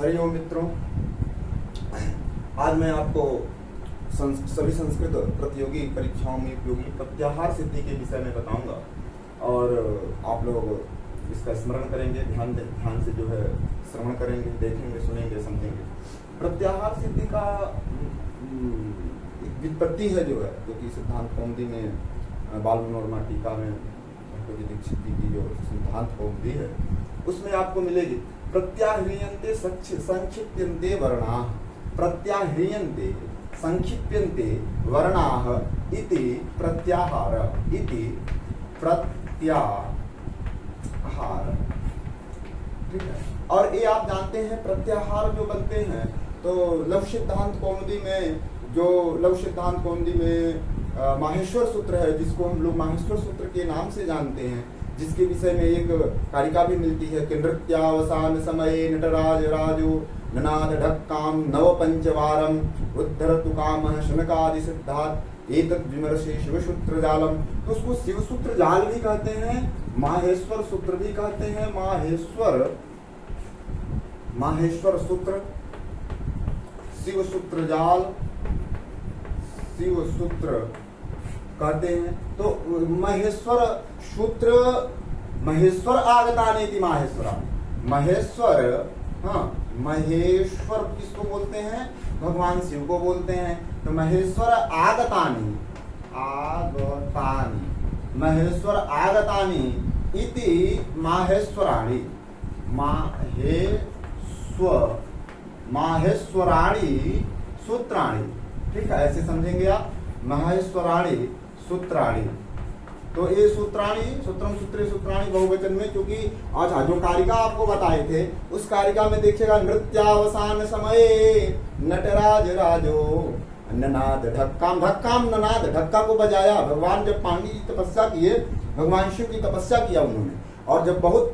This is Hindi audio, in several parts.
हरिओम मित्रों, आज मैं आपको सभी संस्कृत प्रतियोगी परीक्षाओं में उपयोगी प्रत्याहार सिद्धि के विषय में बताऊंगा और आप लोग इसका स्मरण करेंगे, ध्यान से जो है श्रवण करेंगे, देखेंगे, सुनेंगे, समझेंगे। प्रत्याहार सिद्धि का एक व्युत्पत्ति है जो कि सिद्धांत कौमुदी में बाल मनोरमा टीका में दीक्षित जी की जो सिद्धांत कौमुदी है उसमें आपको मिलेगी। प्रत्याह्रियन्ते संक्षिप्यन्ते वर्णाः, प्रत्याह्रियन्ते संक्षिप्यन्ते वर्णाः इति प्रत्याहार, इति प्रत्याहार। ठीक है। और ये आप जानते हैं प्रत्याहार जो बनते हैं तो लघु सिद्धांत कौमुदी में, जो लघु सिद्धांत कौमुदी में माहेश्वर सूत्र है, जिसको हम लोग माहेश्वर सूत्र के नाम से जानते हैं, जिसके विषय में एक कारिका भी मिलती है कि नृत्यावसान समये नटराज राजो ननाद ढक्काम नव पंचवारम उद्धरतु कामः शनकादि सिद्धात् एतद् विमर्शे शिवसूत्र जालम। तो उसको शिवसूत्र जाल भी कहते हैं, माहेश्वर सूत्र भी कहते हैं। माहेश्वर सूत्र, शिवसूत्र जाल, शिवसूत्र कहते हैं। तो महेश्वर सूत्र, महेश्वर आगतानेति माहेश्वरा, महेश्वर, हाँ, महेश्वर किसको बोलते हैं? भगवान शिव को बोलते हैं। तो महेश्वर आगतानि, महेश्वर आगतानि इति माहेश्वराणि, माहेश्वराणि सूत्राणि। ठीक है, ऐसे समझेंगे आप, माहेश्वराणि सूत्राणि। तो ये सूत्राणि, सूत्रम सूत्रे सूत्राणि बहुवचन में, क्योंकि अच्छा जो कारिका आपको बताए थे उस कारिका में देखिएगा, नृत्यावसान समये नटराज राजो ननाद ढक्काम, ढक्काम ननाद, ढक्का को बजाया। भगवान जब पांडी की तपस्या किए, भगवान शिव की तपस्या किया उन्होंने, और जब बहुत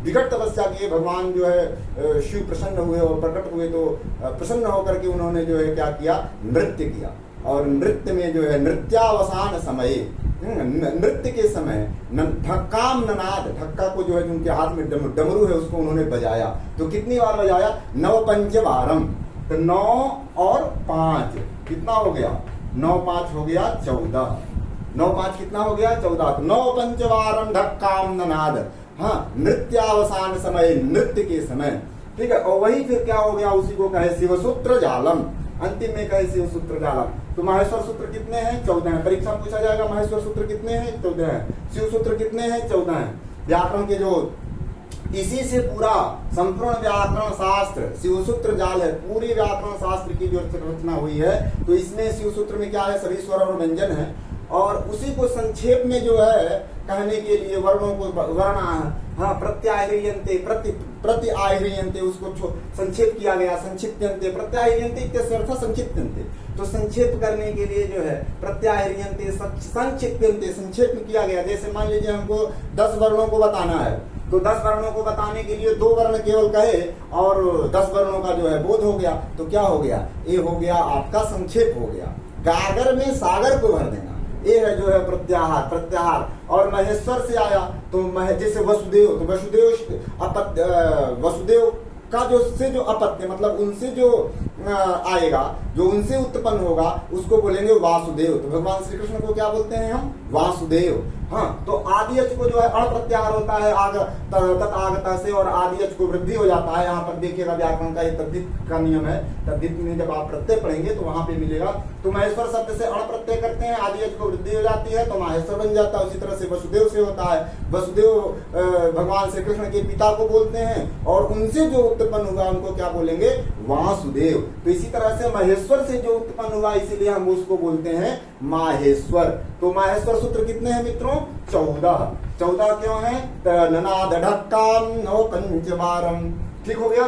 विकट तपस्या किए, भगवान जो है शिव प्रसन्न हुए और प्रकट हुए, तो प्रसन्न होकर के उन्होंने जो है क्या किया, नृत्य किया। और नृत्य में जो है नृत्यावसान समय, नृत्य के समय ढक्काम ननाद, ढक्का को जो है उनके हाथ में डमरू है उसको उन्होंने बजाया। तो कितनी बार बजाया? 9 पंचवारम। तो 9 और 5 कितना हो गया? 9 5 हो गया 14। 9 5 कितना हो गया? 14। 9 पंचवारम ढक्काम ननाद, हाँ, नृत्यावसान समय, नृत्य के समय। ठीक है। और वही फिर क्या हो गया, उसी को कहे शिवसूत्र जालम, अंतिम में कहे शिवसूत्र जालम। तो माहेश्वर सूत्र कितने हैं? 14 हैं। परीक्षा पूछा जाएगा माहेश्वर सूत्र कितने हैं? 14 हैं। शिव सूत्र कितने हैं? 14 हैं। व्याकरण के जो इसी से पूरा संपूर्ण व्याकरण शास्त्र शिवसूत्र जाल है, पूरी व्याकरण शास्त्र की जो रचना हुई है, तो इसमें शिवसूत्र में क्या है, सभी स्वर और व्यंजन है। और उसी को संक्षेप में जो है कहने के लिए वर्णों को वर्णा, हाँ, प्रत्याह्रियन्ते, प्रत्याह्रियन्ते, उसको संक्षेप किया गया, संक्षिप्यन्ते, प्रत्याह्रियन्ते इत्यस्य अर्थ संक्षिप्यन्ते। तो संक्षेप करने के लिए जो है प्रत्याह्रियन्ते, संक्षिप्यन्ते, संक्षेप में किया गया। जैसे मान लीजिए हमको 10 वर्णों को बताना है, तो 10 वर्णों को बताने के लिए 2 वर्ण केवल कहे और 10 वर्णों का जो है बोध हो गया, तो क्या हो गया? ये हो गया आपका संक्षेप हो गया। गागर में सागर को भर देना, ये है जो है प्रत्याहार। प्रत्याहार और महेश्वर से आया तो जैसे वसुदेव, तो वसुदेव का जो अपत्य, मतलब उनसे जो आएगा, जो उनसे उत्पन्न होगा, उसको बोलेंगे वासुदेव। तो भगवान श्री कृष्ण को क्या बोलते हैं हम? वासुदेव। हाँ, तो आदि अच को जो है अण प्रत्याहार होता है तथागत से, और आदि अच को वृद्धि हो जाता है। यहाँ पर देखिएगा व्याकरण का ये तद्धित का नियम है। तद्धित में जब आप प्रत्यय पढ़ेंगे तो वहां पे मिलेगा। तो महेश्वर शब्द से अण प्रत्यय करते हैं, आदि अच को वृद्धि हो जाती है तो माहेश्वर बन जाता है। उसी तरह से वसुदेव से होता है, वसुदेव भगवान श्री कृष्ण के पिता को बोलते हैं, और उनसे जो उत्पन्न हुआ उनको क्या बोलेंगे? वासुदेव। तो इसी तरह से महेश्वर से जो उत्पन्न हुआ, इसीलिए हम उसको बोलते हैं माहेश्वर। तो माहेश्वर सूत्र कितने हैं मित्रों? 14। 14 क्यों है? ननाद ढक्काम 9 पंचवारम। ठीक हो गया?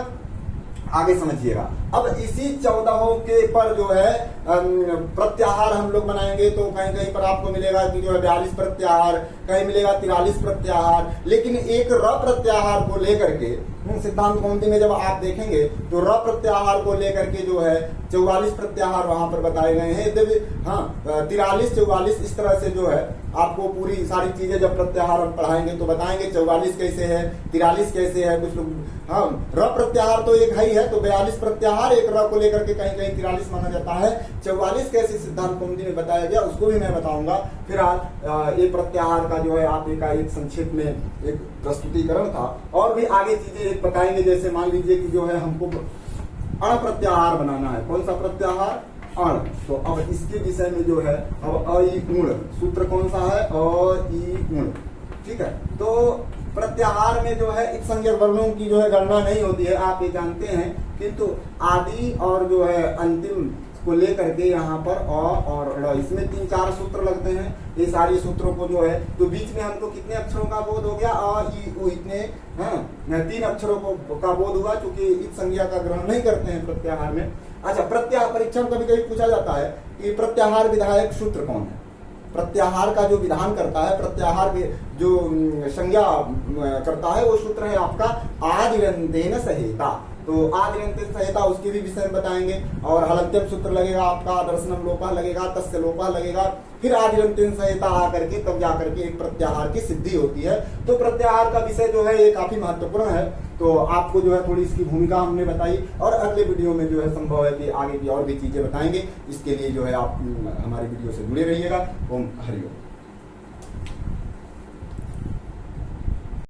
आगे समझिएगा। अब इसी 14 के पर जो है प्रत्याहार हम लोग बनाएंगे, तो कहीं कहीं पर आपको मिलेगा कि जो है 42 प्रत्याहार, कहीं मिलेगा 43 प्रत्याहार, लेकिन एक र प्रत्याहार को लेकर के सिद्धांत कौमुदी में जब आप देखेंगे तो र प्रत्याहार को लेकर के जो है 44 प्रत्याहार वहां पर बताए गए हैं। जब हाँ 43, 44 इस तरह से जो है आपको पूरी सारी चीजें जब प्रत्याहार हम पढ़ाएंगे तो बताएंगे 44 कैसे है, 43 कैसे है। कुछ लोग हाँ र प्रत्याहार तो एक है तो 42 प्रत्याहार एक र को लेकर के कहीं कहीं 43 माना जाता है। 44 कैसे सिद्धांत कौमुदी में बताया गया उसको भी मैं बताऊंगा। फिर आज ये प्रत्याहार का जो है आप एक संक्षेप में एक प्रस्तुतिकरण था, और भी आगे चीजें एक बताएंगे। जैसे मान लीजिए कि जो है हमको अण प्रत्याहार बनाना है। कौन सा प्रत्याहार? अण। तो अब इसके विषय में जो है अब अ ई गुण सूत्र कौन सा है? अ ई गुण। ठीक है, तो प्रत्याहार में जो है एक संज्ञक वर्णों की जो है गणना नहीं होती है, आप ये जानते हैं, किंतु आदि और जो है अंतिम को लेकर के यहाँ पर अ और ड़ इसमें 3-4 सूत्र लगते हैं। ये सारे सूत्रों को जो है तो बीच में हमको कितने अक्षरों का बोध हो गया? अ ई उ इतने 3 अक्षरों का बोध हुआ, क्योंकि इस संज्ञा का ग्रहण नहीं करते हैं प्रत्याहार में। अच्छा, प्रत्याहार परीक्षा में कभी कभी पूछा जाता है कि प्रत्याहार विधायक सूत्र कौन है? प्रत्याहार का जो विधान करता है, प्रत्याहार जो संज्ञा करता है, वो सूत्र है आपका आदिरंतेन सहेता। तो आदिरंतेन सहेता उसके भी विषय में बताएंगे। और हलन्त्यम सूत्र लगेगा आपका, दर्शनम लोपा लगेगा, तस्य लोपा लगेगा, फिर आदिरंतेन सहेता आकर के तब जाकर के एक प्रत्याहार की सिद्धि होती है। तो प्रत्याहार का विषय जो है ये काफी महत्वपूर्ण है। तो आपको जो है थोड़ी इसकी भूमिका हमने बताई, और अगले वीडियो में जो है संभव है कि आगे की और भी चीजें बताएंगे। इसके लिए जो है आप हमारी वीडियो से जुड़े रहिएगा। ओम हरि ओम।